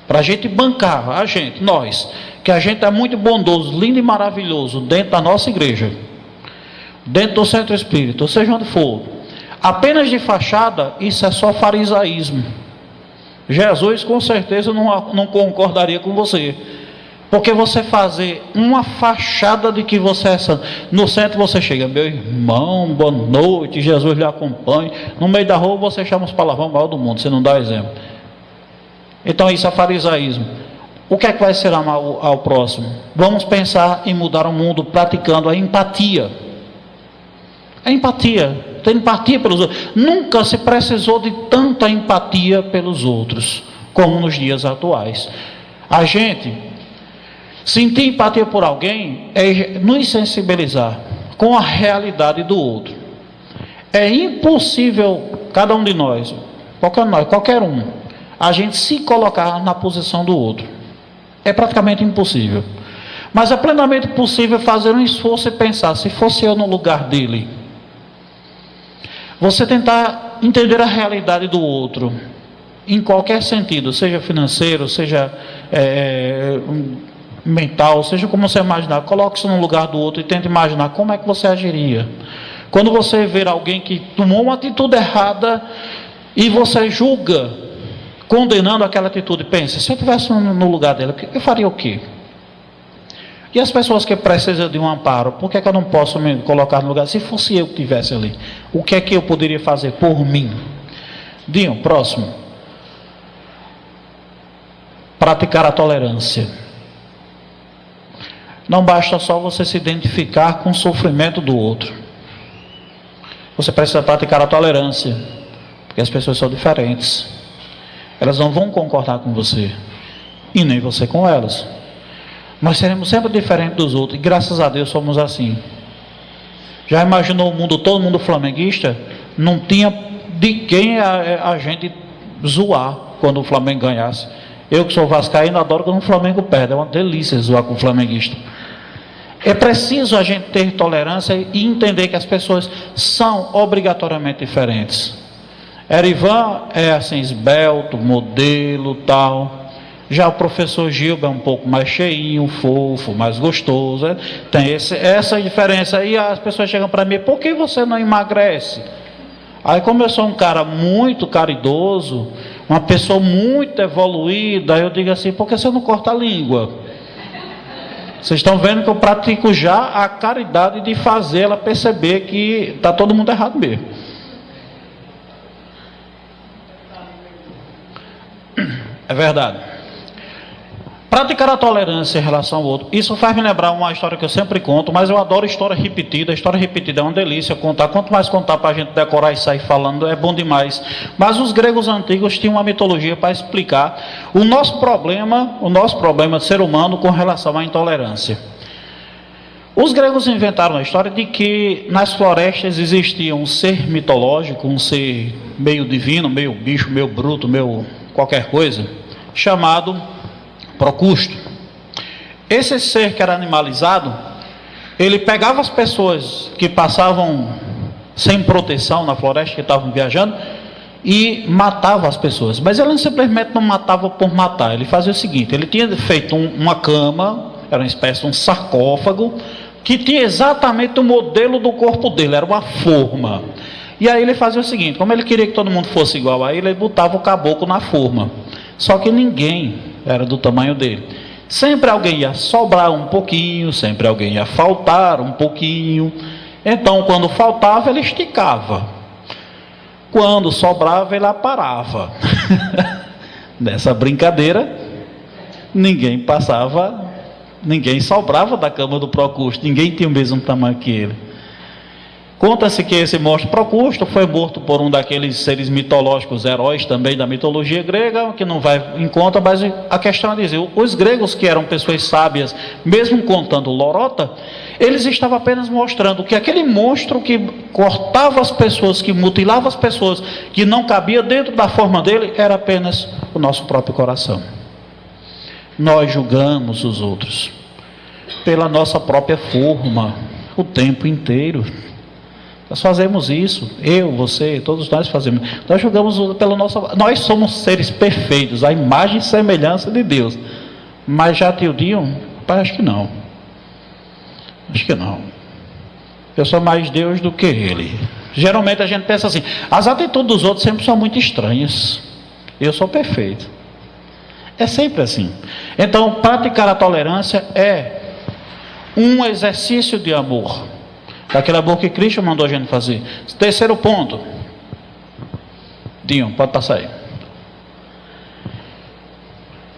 S1: para a gente bancar, nós, que a gente é muito bondoso, lindo e maravilhoso dentro da nossa igreja, dentro do centro espírita, ou seja onde for, apenas de fachada, isso é só farisaísmo. Jesus com certeza não concordaria com você. Porque você fazer uma fachada de que você é santo, no centro você chega, meu irmão, boa noite, Jesus lhe acompanhe, no meio da rua você chama os palavrão maior do mundo, você não dá exemplo. Então isso é farisaísmo. O que é que vai ser amar ao próximo? Vamos pensar em mudar o mundo praticando a empatia. A empatia, ter empatia pelos outros. Nunca se precisou de tanta empatia pelos outros, como nos dias atuais. A gente sentir empatia por alguém é nos sensibilizar com a realidade do outro. É impossível, cada um de nós, qualquer um, a gente se colocar na posição do outro. É praticamente impossível. Mas é plenamente possível fazer um esforço e pensar, se fosse eu no lugar dele. Você tentar entender a realidade do outro, em qualquer sentido, seja financeiro, seja mental, seja como você imaginar, coloque-se no lugar do outro e tente imaginar como é que você agiria. Quando você ver alguém que tomou uma atitude errada e você julga, condenando aquela atitude, pensa, se eu estivesse no lugar dela, eu faria o quê? E as pessoas que precisam de um amparo, por que é que eu não posso me colocar no lugar? Se fosse eu que estivesse ali, o que é que eu poderia fazer por mim? Dinho, próximo. Praticar a tolerância. Não basta só você se identificar com o sofrimento do outro. Você precisa praticar a tolerância, porque as pessoas são diferentes. Elas não vão concordar com você, e nem você com elas. Nós seremos sempre diferentes dos outros, e graças a Deus somos assim. Já imaginou o mundo, todo mundo flamenguista? Não tinha de quem a gente zoar quando o Flamengo ganhasse. Eu que sou vascaíno, adoro quando o Flamengo perde, é uma delícia zoar com o flamenguista. É preciso a gente ter tolerância e entender que as pessoas são obrigatoriamente diferentes. Erivan é assim, esbelto, modelo, tal. Já o professor Gilba é um pouco mais cheinho, fofo, mais gostoso. Tem essa diferença aí. As pessoas chegam para mim, por que você não emagrece? Aí como eu sou um cara muito caridoso, uma pessoa muito evoluída, eu digo assim, por que você não corta a língua? Vocês estão vendo que eu pratico já a caridade de fazer ela perceber que está todo mundo errado mesmo. É verdade. Praticar a tolerância em relação ao outro. Isso faz me lembrar uma história que eu sempre conto, mas eu adoro história repetida. A história repetida é uma delícia contar. Quanto mais contar para a gente decorar e sair falando, é bom demais. Mas os gregos antigos tinham uma mitologia para explicar o nosso problema de ser humano com relação à intolerância. Os gregos inventaram a história de que nas florestas existia um ser mitológico, um ser meio divino, meio bicho, meio bruto, meio qualquer coisa, chamado Procusto. Esse ser que era animalizado, ele pegava as pessoas que passavam sem proteção na floresta, que estavam viajando, e matava as pessoas. Mas ele simplesmente não matava por matar. Ele fazia o seguinte, ele tinha feito uma cama era uma espécie de um sarcófago, que tinha exatamente o modelo do corpo dele, era uma forma. E aí ele fazia o seguinte, como ele queria que todo mundo fosse igual a ele botava o caboclo na forma. Só que ninguém era do tamanho dele. Sempre alguém ia sobrar um pouquinho, sempre alguém ia faltar um pouquinho. Então, quando faltava, ele esticava. Quando sobrava, ele aparava. Nessa brincadeira, ninguém sobrava da cama do Procusto, ninguém tinha o mesmo tamanho que ele. Conta-se que esse monstro Procusto foi morto por um daqueles seres mitológicos, heróis também da mitologia grega, que não vai em conta, mas a questão é dizer, os gregos, que eram pessoas sábias, mesmo contando lorota, eles estavam apenas mostrando que aquele monstro que cortava as pessoas, que mutilava as pessoas, que não cabia dentro da forma dele, era apenas o nosso próprio coração. Nós julgamos os outros pela nossa própria forma o tempo inteiro. Nós fazemos isso, eu, você, todos nós fazemos. Nós julgamos pela nossa. Nós somos seres perfeitos, a imagem e semelhança de Deus. Mas já te odiam? Pai, acho que não. Acho que não. Eu sou mais Deus do que Ele. Geralmente a gente pensa assim: as atitudes dos outros sempre são muito estranhas. Eu sou perfeito. É sempre assim. Então, praticar a tolerância é um exercício de amor. Daquele amor que Cristo mandou a gente fazer. Terceiro ponto. Dinho, pode passar aí.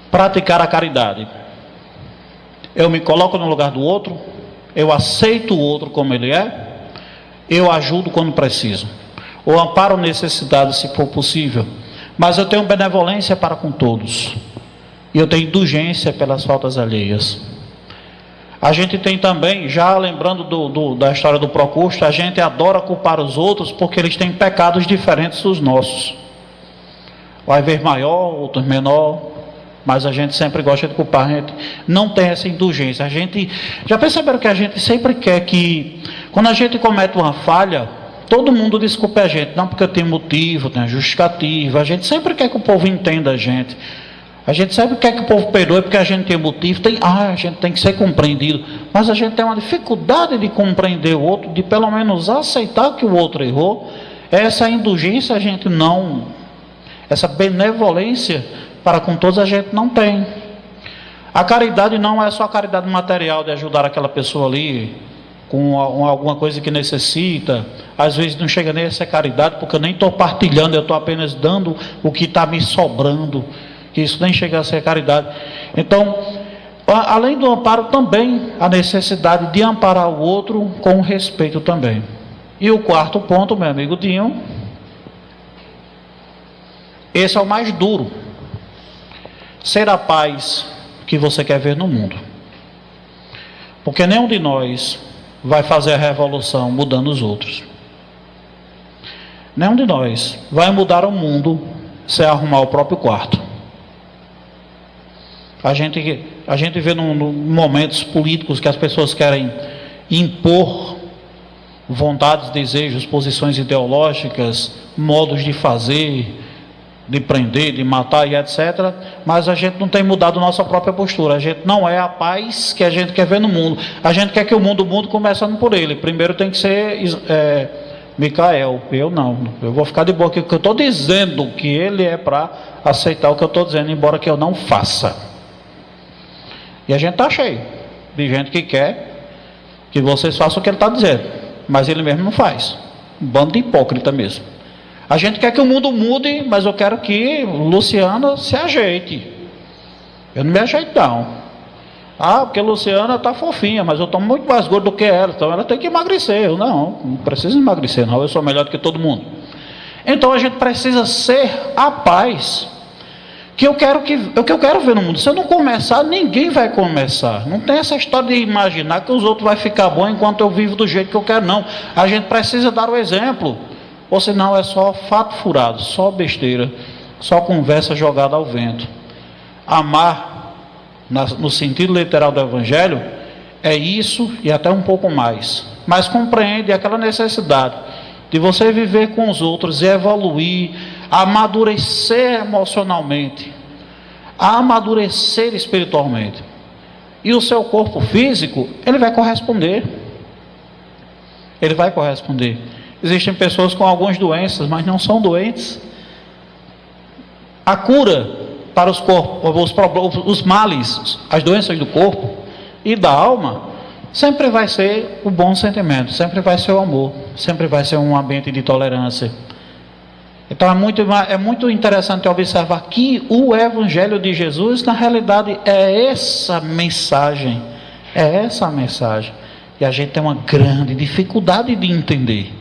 S1: Praticar a caridade. Eu me coloco no lugar do outro. Eu aceito o outro como ele é. Eu ajudo quando preciso. Ou amparo necessidade se for possível. Mas eu tenho benevolência para com todos. E eu tenho indulgência pelas faltas alheias. A gente tem também, já lembrando da história do Procusto, a gente adora culpar os outros porque eles têm pecados diferentes dos nossos. Vai haver maior, outros menor, mas a gente sempre gosta de culpar. A gente não tem essa indulgência. A gente, já perceberam que a gente sempre quer que, quando a gente comete uma falha, todo mundo desculpe a gente, não porque tem motivo, tem justificativa. A gente sempre quer que o povo entenda a gente. A gente sempre quer que o povo perdoe porque a gente tem motivo, a gente tem que ser compreendido, mas a gente tem uma dificuldade de compreender o outro, de pelo menos aceitar que o outro errou. Essa indulgência a gente não, essa benevolência para com todos a gente não tem. A caridade não é só a caridade material de ajudar aquela pessoa ali com alguma coisa que necessita. Às vezes não chega nem a ser caridade porque eu nem estou partilhando, eu estou apenas dando o que está me sobrando. Que isso nem chega a ser caridade. Então, além do amparo, também a necessidade de amparar o outro com respeito também. E o quarto ponto, meu amigo Dinho, esse é o mais duro. Ser a paz que você quer ver no mundo. Porque nenhum de nós vai fazer a revolução mudando os outros. Nenhum de nós vai mudar o mundo sem arrumar o próprio quarto. A gente vê no momentos políticos que as pessoas querem impor vontades, desejos, posições ideológicas, modos de fazer, de prender, de matar e etc. Mas a gente não tem mudado nossa própria postura. A gente não é a paz que a gente quer ver no mundo. A gente quer que o mundo começando por ele. Primeiro tem que ser Micael. Eu não. Eu vou ficar de boa aqui, porque eu estou dizendo que ele é para aceitar o que eu estou dizendo, embora que eu não faça. E a gente está cheio de gente que quer que vocês façam o que ele está dizendo, mas ele mesmo não faz. Um bando de hipócrita mesmo. A gente quer que o mundo mude, mas eu quero que Luciana se ajeite. Eu não me ajeito não. Porque a Luciana está fofinha, mas eu estou muito mais gordo do que ela, então ela tem que emagrecer. Eu não preciso emagrecer não, eu sou melhor do que todo mundo. Então a gente precisa ser a paz que eu quero ver no mundo. Se eu não começar, ninguém vai começar. Não tem essa história de imaginar que os outros vão ficar bom enquanto eu vivo do jeito que eu quero, não. A gente precisa dar o exemplo, ou senão é só fato furado, só besteira, só conversa jogada ao vento. Amar, no sentido literal do Evangelho, é isso e até um pouco mais. Mas compreende aquela necessidade de você viver com os outros e evoluir, amadurecer emocionalmente, amadurecer espiritualmente. E o seu corpo físico, ele vai corresponder. Ele vai corresponder. Existem pessoas com algumas doenças, mas não são doentes. A cura para os corpos, os males, as doenças do corpo e da alma, sempre vai ser o bom sentimento, sempre vai ser o amor, sempre vai ser um ambiente de tolerância. Então é muito interessante observar que o Evangelho de Jesus, na realidade, é essa mensagem. É essa a mensagem. E a gente tem uma grande dificuldade de entender.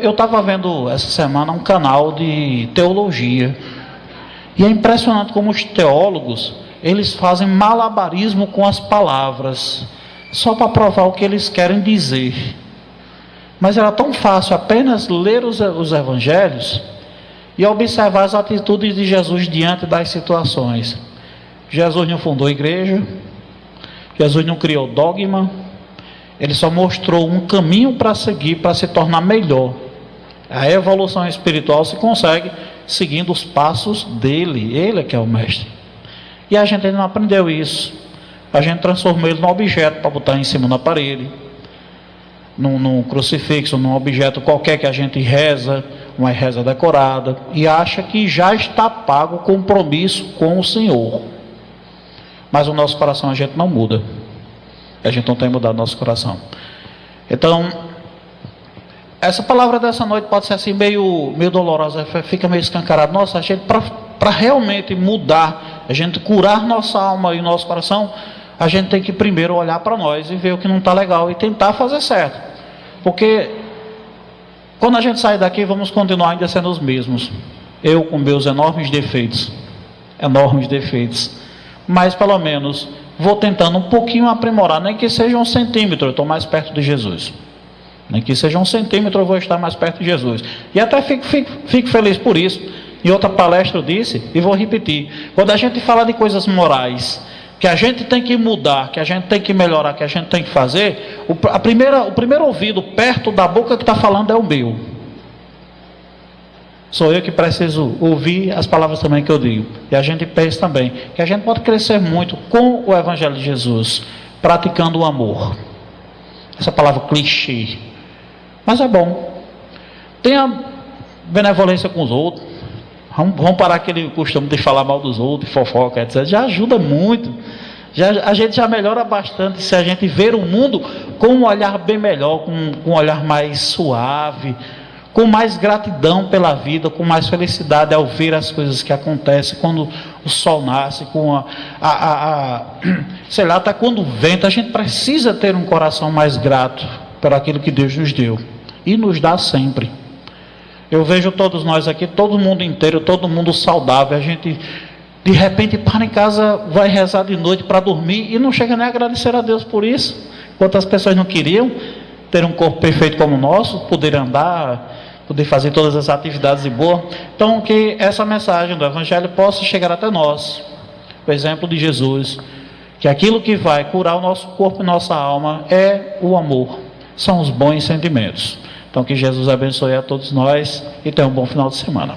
S1: Eu estava vendo essa semana um canal de teologia. E é impressionante como os teólogos, eles fazem malabarismo com as palavras, só para provar o que eles querem dizer. Mas era tão fácil apenas ler os evangelhos e observar as atitudes de Jesus diante das situações. Jesus não fundou igreja, Jesus não criou dogma, ele só mostrou um caminho para seguir, para se tornar melhor. A evolução espiritual se consegue seguindo os passos dele, ele é que é o mestre. E a gente ainda não aprendeu isso. A gente transformou ele num objeto para botar em cima da parede, num crucifixo, num objeto qualquer que a gente reza, uma reza decorada, e acha que já está pago o compromisso com o Senhor. Mas o nosso coração a gente não muda. A gente não tem mudado nosso coração. Então, essa palavra dessa noite pode ser assim meio dolorosa, fica meio escancarado. Nossa, a gente para realmente mudar, a gente curar nossa alma e nosso coração, a gente tem que primeiro olhar para nós e ver o que não está legal e tentar fazer certo. Porque quando a gente sair daqui, vamos continuar ainda sendo os mesmos. Eu com meus enormes defeitos. Mas pelo menos vou tentando um pouquinho aprimorar, nem que seja 1 centímetro, eu estou mais perto de Jesus. Nem que seja 1 centímetro, eu vou estar mais perto de Jesus. E até fico feliz por isso. Em outra palestra eu disse, e vou repetir, quando a gente fala de coisas morais, que a gente tem que mudar, que a gente tem que melhorar, que a gente tem que fazer, o primeiro ouvido perto da boca que está falando é o meu. Sou eu que preciso ouvir as palavras também que eu digo. E a gente pensa também que a gente pode crescer muito com o Evangelho de Jesus, praticando o amor. Essa palavra clichê. Mas é bom. Tenha benevolência com os outros. Vamos parar aquele costume de falar mal dos outros, fofoca, etc. Já ajuda muito. A gente já melhora bastante se a gente ver o mundo com um olhar bem melhor, com um olhar mais suave, com mais gratidão pela vida, com mais felicidade ao ver as coisas que acontecem, quando o sol nasce, com sei lá, até quando venta. A gente precisa ter um coração mais grato por aquilo que Deus nos deu, e nos dá sempre. Eu vejo todos nós aqui, todo mundo inteiro, todo mundo saudável, a gente de repente para em casa, vai rezar de noite para dormir, e não chega nem a agradecer a Deus por isso. Quantas pessoas não queriam ter um corpo perfeito como o nosso, poder andar, poder fazer todas as atividades de boa. Então, que essa mensagem do Evangelho possa chegar até nós, o exemplo de Jesus, que aquilo que vai curar o nosso corpo e nossa alma é o amor, são os bons sentimentos. Então, que Jesus abençoe a todos nós e tenha um bom final de semana.